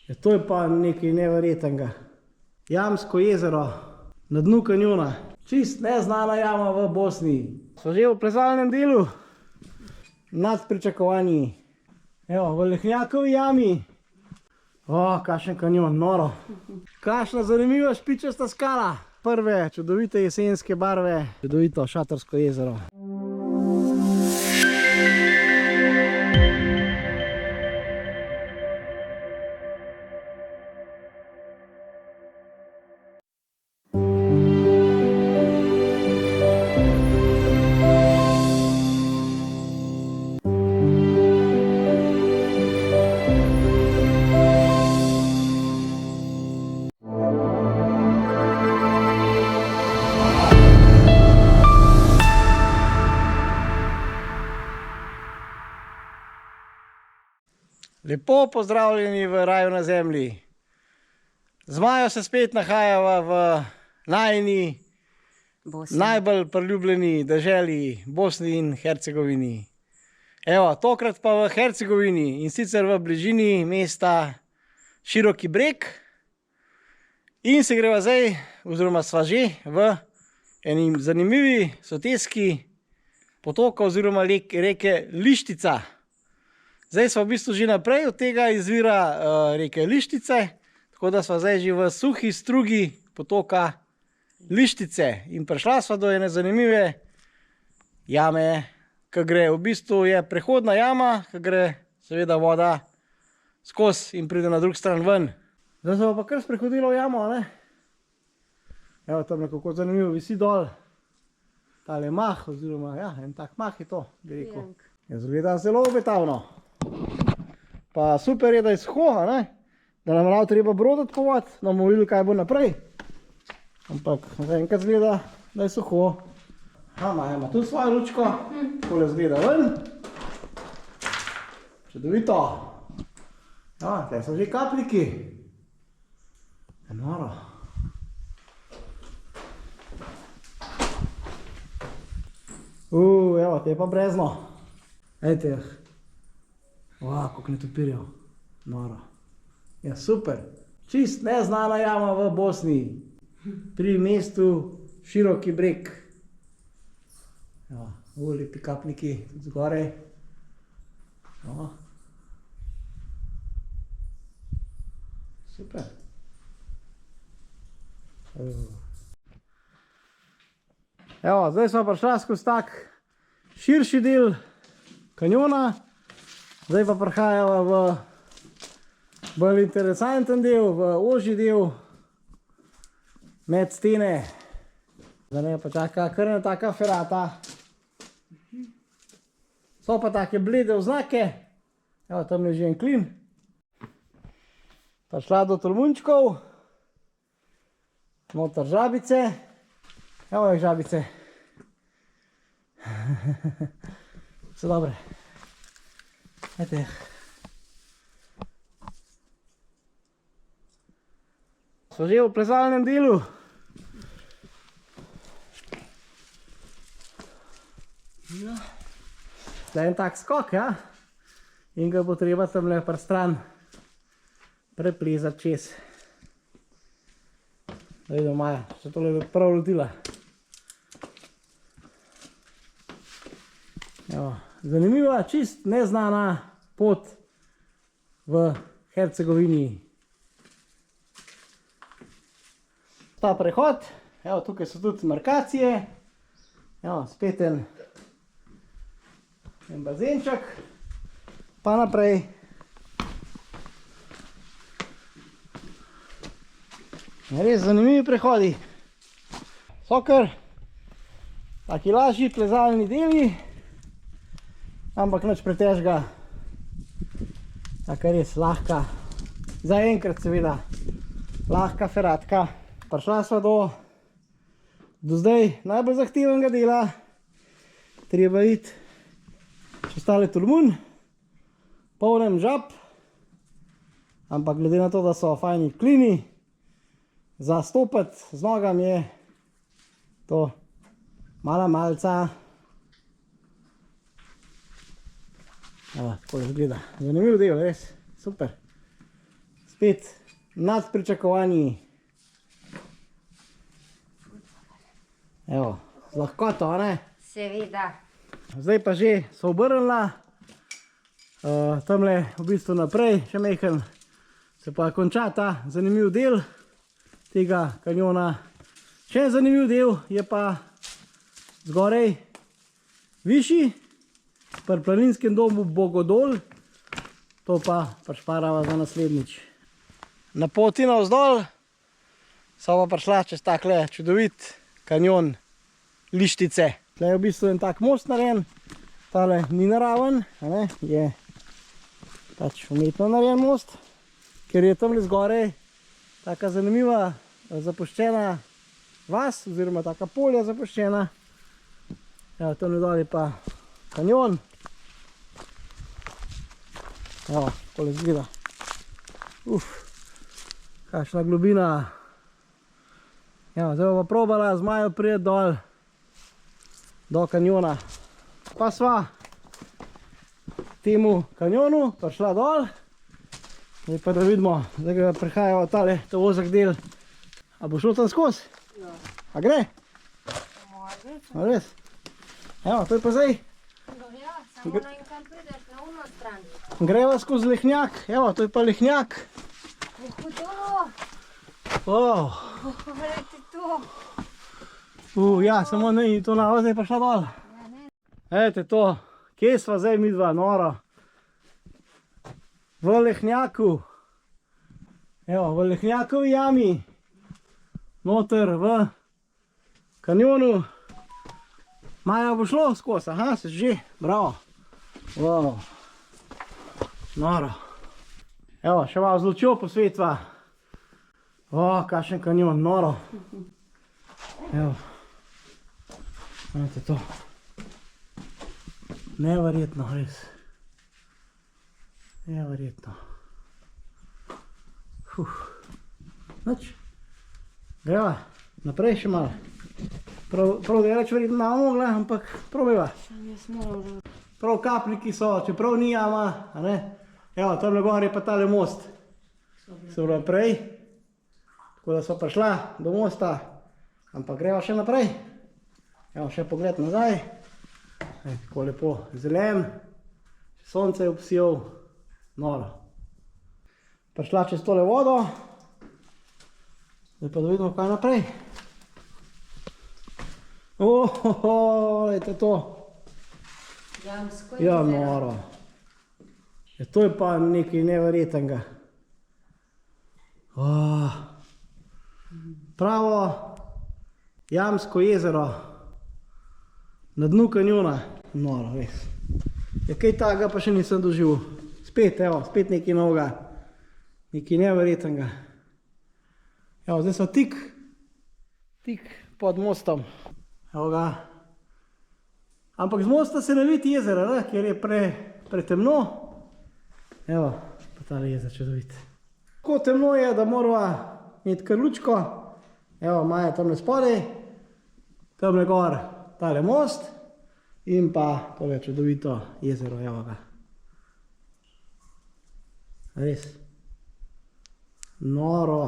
Ja, to je pa nekaj neverjetnega. Jamsko jezero na dnu kanjona. Čist neznana jama v Bosni. So že v plezalnem delu. Nad pričakovanji. Evo, v Lehnjakovi jami. O, kakšen kanjon, noro. Kakšna zanimiva špičasta skala. Prve čudovite jesenske barve. Čudovito Šatorsko jezero. Lepo pozdravljeni v raju na zemlji. Z Majo se spet nahajava v najini najbolj priljubljeni deželi Bosni in Hercegovini. Evo, tokrat pa v Hercegovini in sicer v bližini mesta Široki Breg. In se greva zdaj, oziroma sva že v eni zanimivi soteski potoka oziroma reke Lištica. Zdaj smo v bistvu že naprej, od tega izvira reke Lištice, tako da smo zdaj že v suhi strugi potoka Lištice. In prišla sva do ene zanimive jame, ki gre, v bistvu je prehodna jama, ki gre seveda voda skozi in pride na drug stran ven. Zdaj smo pa kar sprehodili v jamo, ne? Evo, tam nekako zanimivo visi dol. Tale mah, oziroma ja, en tak mah je to, bi rekel. Ja, zgleda zelo obetavno. Pa super je, da je suho, ne? Da nam prav treba brodati po vod, da bomo videli, kaj bo naprej. Ampak zaenkrat zgleda, da je suho. Maja ima tudi svojo lučko, takole zgleda ven. Čudovito. Ja, tukaj so že kapliki. Noro. Evo, te je pa brezno. Ejte jih. Koliko netopirjev. Noro. Ja, super. Čist neznana jama v Bosni. Pri mestu Široki Breg. Lepi kapniki zgoraj. Super. Evo, zdaj smo prišla skozi tak širši del kanjona. Zdaj pa prihajava v bolj interesanten del, v ožji del med stene. Zdaj ne pa čaka kar ena taka ferata. So pa take blede oznake. Evo, tam je že en klin. Prišla do tolmunčkov. Noter žabice. Evo je žabice. So dobre. Ejte. So že v plezalnem delu. Zdaj en tak skok, ja. In ga bo treba tamle pri stran preplezati čez. Zdaj Maja, še tole bi prav lotila. Zanimiva, čist neznana pot v Hercegovini. Ta prehod, evo, tukaj so tudi markacije. Evo, spet en bazenček, pa naprej. Res zanimivi prehodi. So kar taki lažji plezalni deli, ampak nič pretežga. Taka res lahka, zaenkrat seveda, lahka feratka. Prišla sva do zdaj najbolj zahtevnega dela. Treba iti čez tale tolmun, polnem žab, ampak glede na to, da so fajni klini, za stopiti z nogami je to mala malca. Evo, tako izgleda. Zanimiv del, res, super. Spet nad pričakovanji. Evo, z lahkoto, ne? Seveda. Zdaj pa že so obrnila. Tamle v bistvu naprej, še mehen, se pa konča ta zanimiv del tega kanjona. Še en zanimiv del je pa zgorej višji, pri planinskem domu Bogodol. To pa šparava za naslednjič. Na poti navzdol so pa prišla čez takle čudovit kanjon Lištice. Tle je v bistvu en tak most narejen, tale ni naraven, je pač umetno narejen most, ker je tamle zgoraj taka zanimiva zapuščena vas, oziroma taka polja zapuščena. Evo, tamle dol je pa kanjon. Evo, takole izgleda. Kakšna globina. Evo, zdaj bomo probala z Majo priti dol do kanjona. Pa sva temu kanjonu prišla dol. Zdaj pa da vidimo, da ga prihajamo ta ozek del. A bo šlo tam skozi? Ja. A gre? Može. A res? Evo, to je pa zdaj. Ja, samo na enkrat prideš na uno stran. Greva skozi lehnjak. Evo, to je pa lehnjak. Hudo! Gledajte to! Ja, samo ne, to nava zdaj pa šla dol. Ejte to, kje sva zdaj midva, noro. V lehnjaku. Evo, v lehnjakovi jami. Noter v kanjonu. Maja bo šlo skozi, aha, se že, bravo. Wow. Noro. Evo, še malo z lučjo posvetva. O, kakšen kanjon, noro. Evo. Vidite to. Neverjetno, res. Neverjetno. Nič. Greva, naprej še malo. Prav da je več verjetno malo mogla, ampak probajva. Prav kapniki so, čeprav ni jama, a ne? Evo, tamle gor je pa tale most. Se vrlo prej. Tako da so prišla do mosta, ampak greva še naprej. Evo, še pogled nazaj. Tako lepo zelen. Sonce je obsijal. Noro. Prišla čez tole vodo. Zdaj pa da vidimo, kaj naprej. Lejte to. Ja, noro. To je pa nekaj neverjetnega. Pravo jamsko jezero na dnu kanjona. Noro, res. Kaj takega pa še nisem doživel. Spet, evo, spet nekaj novega. Nekaj neverjetnega. Evo, zdaj so tik pod mostom. Evo ga. Ampak z mosta se ne vidi jezera, ker je pretemno. Evo, pa tale jezer čudovit. Tako temno je, da morava imeti kar lučko. Evo, Maja tamle spodaj. Tamle gor tale most. In pa tole čudovito jezero, evo ga. Res. Noro.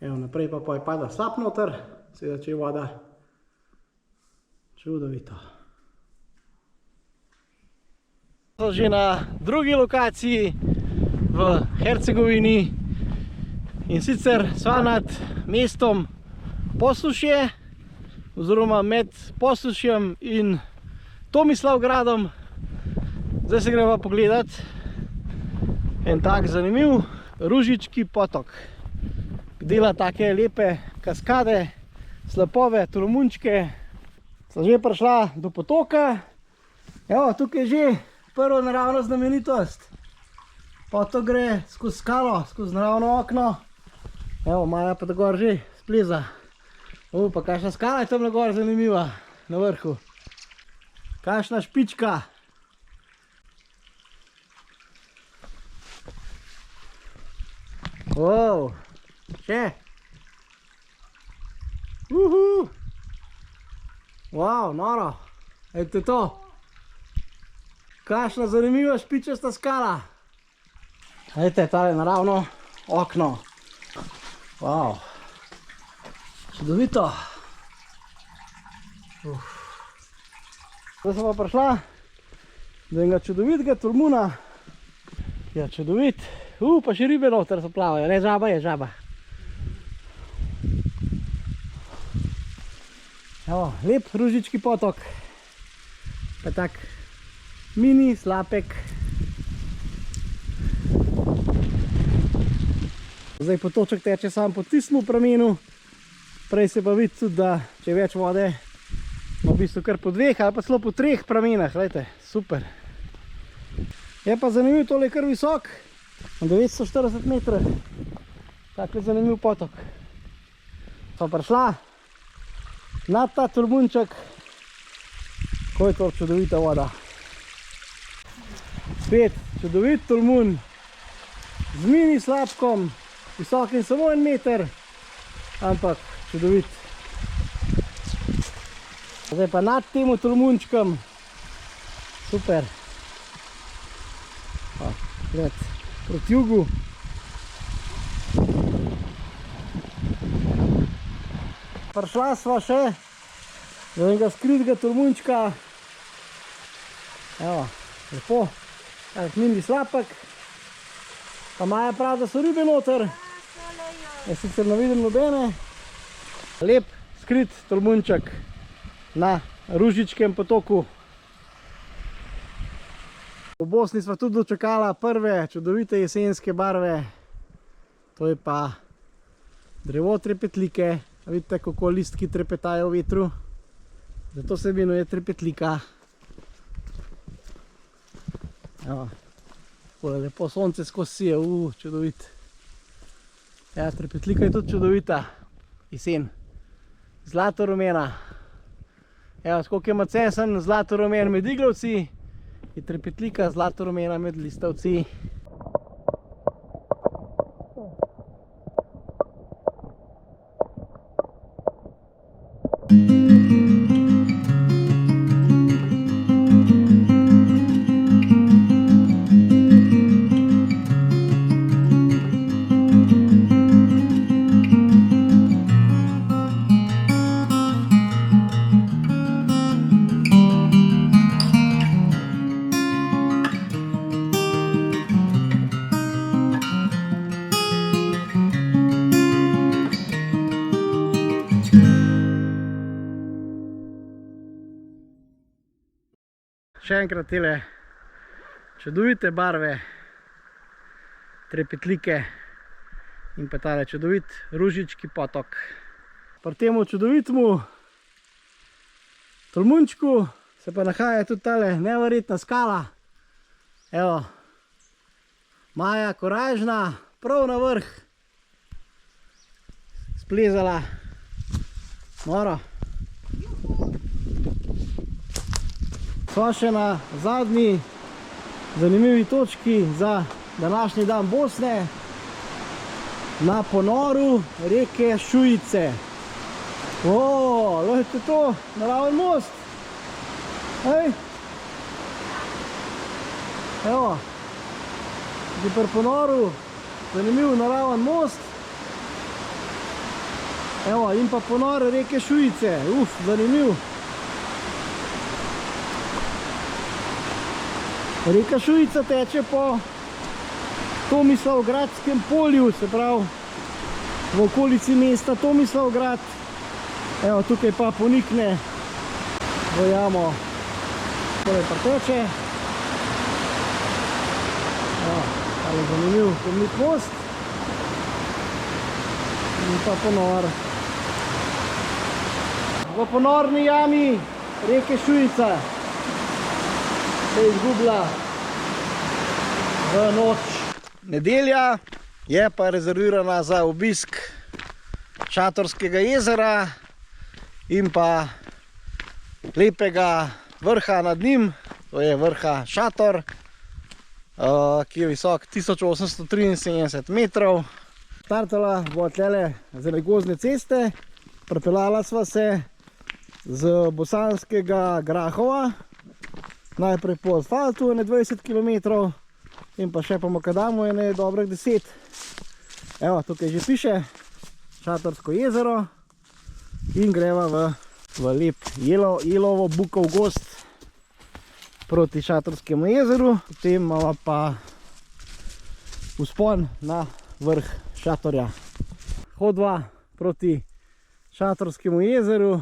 Evo, naprej pa je pada sap noter. Seveda, če je voda. Čudovito. So že na drugi lokaciji v Hercegovini. In sicer sva nad mestom Posušje, oziroma med Posušjem in Tomislavgradom. Zdaj se greva pogledat en tak zanimiv Ružički potok. Dela take lepe kaskade, slapove, tolmunčke. Sva že prišla do potoka. Evo, tukaj je že prva naravna znamenitost. Potok gre skozi skalo, skozi naravno okno. Evo, Maja pa da gor že spleza. Pa kakšna skala je tamle gor zanimiva, na vrhu. Kakšna špička. Wow, še. Wow, noro. Ejte to. Kakšna zanimiva špičasta skala. Glejte, tale naravno okno. Wow. Čudovito. Zdaj sem pa prišla do enega čudovitega tolmuna. Ja, čudovit. Pa še ribe noter so plavajo. Ne, žaba je, žaba. Evo, lep Ružički potok. Pa tak mini slapek. Zdaj potoček teče sam po tistem pramenu. Prej se pa vidi tudi, da če je več vode, v bistvu kar po dveh ali pa celo po treh pramenah. Glejte, super. Je pa zanimiv, tole je kar visok. 940 metrov. Tak je zanimiv potok. Pa prišla na ta tolmunček. Ko je to čudovita voda. Spet čudovit tolmun z mini slapkom, visokim samo 1 meter, ampak čudovit. Zdaj pa nad temu tolmunčkom. Super. Gled, proti jugu. Prišla sva še do enega skritega tolmunčka. Evo, lepo. Tak mini slapek. Pa Maja pravi, da so ribe noter. Jaz sicer ne vidim nobene. Lep skrit tolmunček na Ružičkem potoku. V Bosni sva tudi dočakala prve čudovite jesenske barve. To je pa drevo trepetlike. Vidite, kako listki trepetajo v vetru. Zato se imenuje trepetlika. Evo, takole lepo sonce skozi sije, čudovit. Ja, trepetlika je tudi čudovita. Jesen. Zlato rumena. Evo, skoliko je macesen zlato rumen med iglavci, je trepetlika zlato rumena med listavci. Še enkrat tele čudovite barve trepetlike in pa tale čudovit Ružički potok. Pri temu čudovitmu tolmunčku se pa nahaja tudi tale neverjetna skala. Evo, Maja korajžna, prav na vrh splezala. Noro. Sva še na zadnji zanimivi točki za današnji dan Bosne, na ponoru reke Šujice. Gledajte to, naraven most. Evo, tudi pri ponoru zanimiv naraven most. Evo, in pa ponor reke Šujice, zanimiv. Reka Šujica teče po Tomislavgradskem polju, se pravi v okolici mesta Tomislavgrad. Evo, tukaj pa ponikne v jamo, tole pa teče. Evo, tale zanimiv ponik most. In pa ponor. V ponorni jami reke Šujica se izgubila v noč. Nedelja je pa rezervirana za obisk Šatorskega jezera in pa lepega vrha nad njim, to je vrha Šator, ki je visok 1873 metrov. Startala bo tlele z gozdne ceste, pripeljala sva se z Bosanskega Grahova, Najprej po asfaltu, 20 km, in pa še po makadamu, dobrih 10. Evo, tukaj že piše Šatorsko jezero in greva v lep jelovo-bukov gozd proti Šatorskemu jezeru. Potem imamo pa vzpon na vrh Šatorja. Hodva proti Šatorskemu jezeru.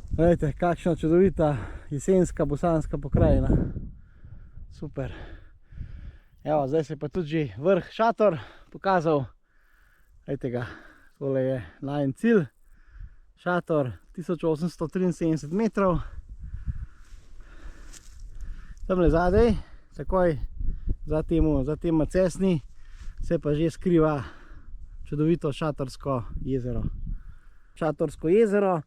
Gledajte, kakšna čudovita jesenska bosanska pokrajina. Super. Evo, zdaj se je pa tudi že vrh Šator pokazal. Gledajte ga, tole je najin cilj. Šator 1873 metrov. Tamle zadaj, takoj za tem macesni, se pa že skriva čudovito Šatorsko jezero. Šatorsko jezero,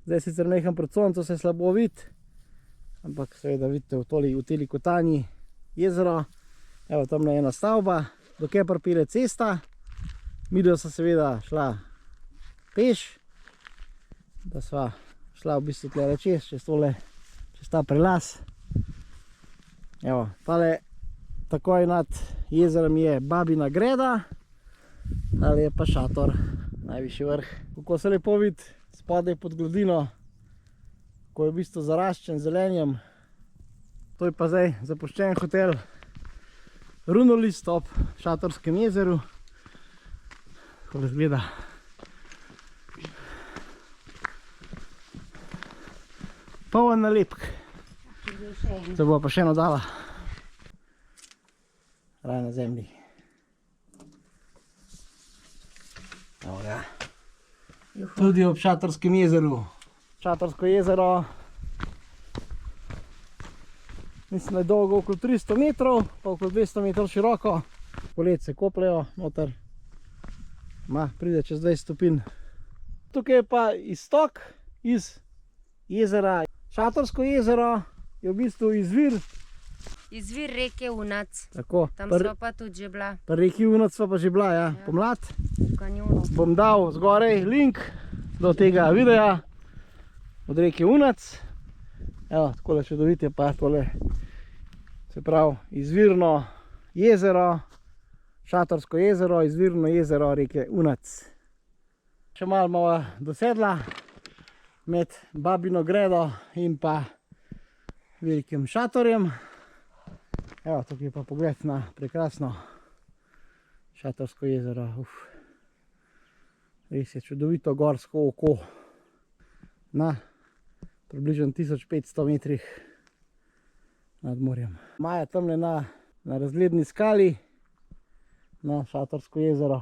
zdaj sicer meham pred soncu, se slabo vidi, ampak seveda vidite v teli kotanji jezero. Evo, tamle je ena stavba, dokaj pripelje cesta. Midva so seveda šla peš, da sva šla v bistvu tle čez ta prelaz. Evo, tale takoj nad jezerom je Babina greda, tale je pa Šator, najvišji vrh. Kako se lepo vidi spodaj pod gladino, ko je v bistvu zaraščen zelenjem. To je pa zdaj zapuščen hotel Runolist ob Šatorskem jezeru. Tako izgleda. Poln nalepk. Se bo pa še eno dala. Raj na zemlji. Evo ga. Tudi ob Šatorskem jezeru. Šatorsko jezero, mislim, da je dolgo okoli 300 metrov, pa okoli 200 metrov široko. Poleti se kopljajo noter. Pride čez 20 stopinj. Tukaj je pa iztok iz jezera. Šatorsko jezero je v bistvu Izvir reke Unac. Tako. Tam sva pa tudi že bila. Pri reki Unac sva pa že bila, ja. Pomlad. V kanjonu. Bom dal zgoraj link do tega videa od reke Unac. Evo, takole čudovit je pa tole, se pravi, izvirno jezero, Šatorsko jezero, izvirno jezero reke Unac. Še malo bova dosedla med Babino gredo in pa velikim Šatorjem. Evo, tukaj je pa pogled na prekrasno Šatorsko jezero. Res je čudovito gorsko oko na približno 1500 metrih nad morjem. Maja tamle na razgledni skali na Šatorsko jezero.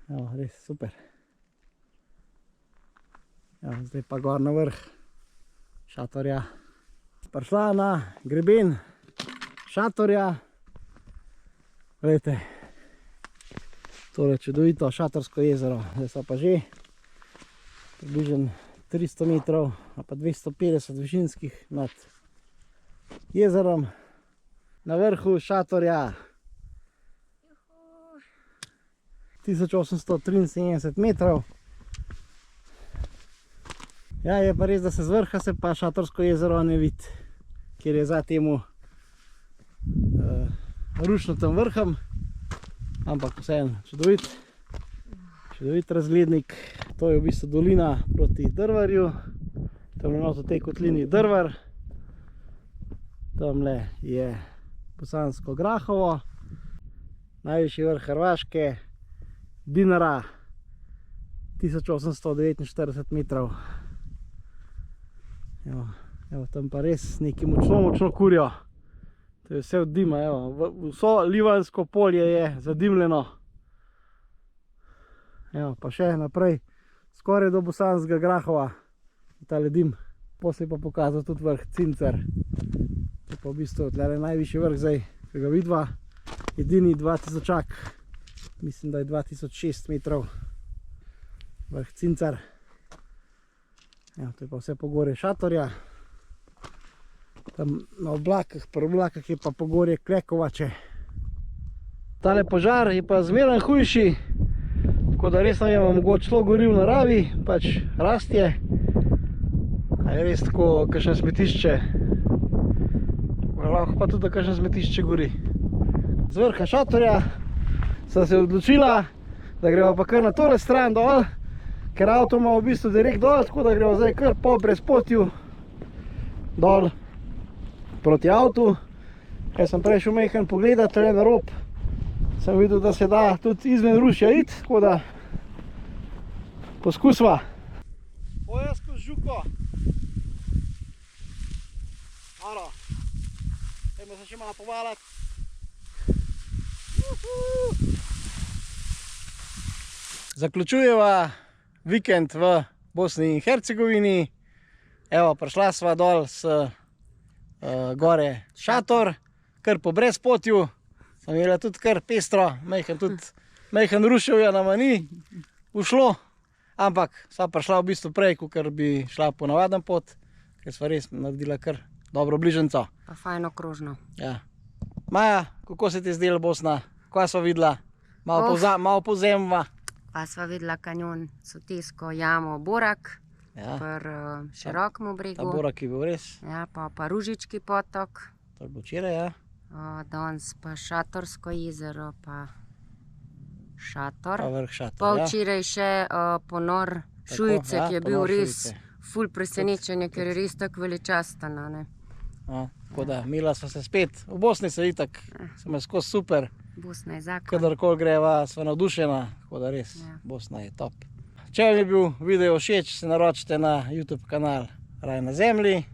Evo, res super. Evo, zdaj pa gor na vrh Šatorja. Prišla na greben Šatorja. Gledajte, tole čudovito Šatorsko jezero. Zdaj so pa že približno 300 metrov, pa 250 višinskih nad jezerom. Na vrhu Šatorja 1873 metrov. Ja, je pa res, da se z vrha se pa Šatorsko jezero ne vidi, ker je za temu rušnatim vrhem, ampak vseeno čudovit razglednik. To je v bistvu dolina proti Drvarju, tamle noto tej kotlini Drvar, tamle je Bosansko Grahovo, najvišji vrh Hrvaške, Dinara, 1849 metrov. Evo, tam pa res neki močno kurijo. To je vse od dima, evo. Vso Livansko polje je zadimljeno. Evo, pa še naprej, skoraj do Bosanskega Grahova, tale dim. Poslej pa pokazal tudi vrh Cincar. To je pa v bistvu tlele najvišji vrh zdaj, ki ga vidva. Edini 2000-ak, mislim, da je 2006 metrov. Vrh Cincar. Evo, to je pa vse pogorje Šatorja. Tam na pri oblakah je pa pogorje Klekovače. Tale požar je pa zmeraj hujši, tako da res nam je mogoče šlo gori v naravi, pač rastje. A je res tako, kakšno smetišče. Lahko pa tudi kakšno smetišče gori. Z vrha šatorja sem se odločila, da gremo pa kar na tole stran dol, ker avto ima v bistvu direkt dol, tako da gremo zdaj kar po brezpotju dol proti avtu. Jaz sem prej šel majhen pogledat, tole na rob. Sem videl, da se da tudi izven rušja iti, tako da poskusva. Poja skozi žuko. Ano, dajmo se še malo povalati. Zaključujeva vikend v Bosni in Hercegovini. Evo, prišla sva dol s gore šator, kar po brezpotju. Sem imela tudi kar pestro, majhen ruševja nama ni ušlo, ampak sva prišla v bistvu prej, ker bi šla po navaden pot, ker sva res naredila kar dobro bližnjico. Pa fajno krožno. Ja. Maja, kako se ti zdela Bosna? Kaj sva videla? Malo povzemva. Pa sva videla kanjon, Sotesko jamo Borak, pri Širokem bregu. Ta Borak je bil res. Ja, pa Ružički potok. To je bilo včeraj, ja. Danes pa Šatorsko jezero, pa šator. Pa vrh šator, pa včeraj še ponor Šujice, ki je bil res ful presenečenje, ker je res tako veličasten. Tako da, mila sva se spet. V Bosni se itak, sem skozi super. Bosna je zakon. Kadarkoli greva, sva navdušena, tako da res, Bosna je top. Če vam je bil video všeč, se naročite na YouTube kanal Raj na zemlji.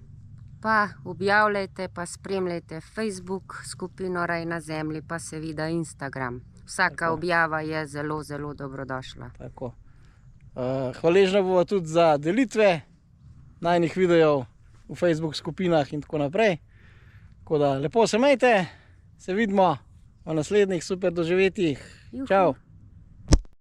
Pa objavljajte, pa spremljajte Facebook skupino Raj na zemlji, pa seveda Instagram. Vsaka objava je zelo, zelo dobrodošla. Tako. Hvaležna bova tudi za delitve najnih videov v Facebook skupinah in tako naprej. Tako da lepo se majte, se vidimo v naslednjih super doživetjih. Čau!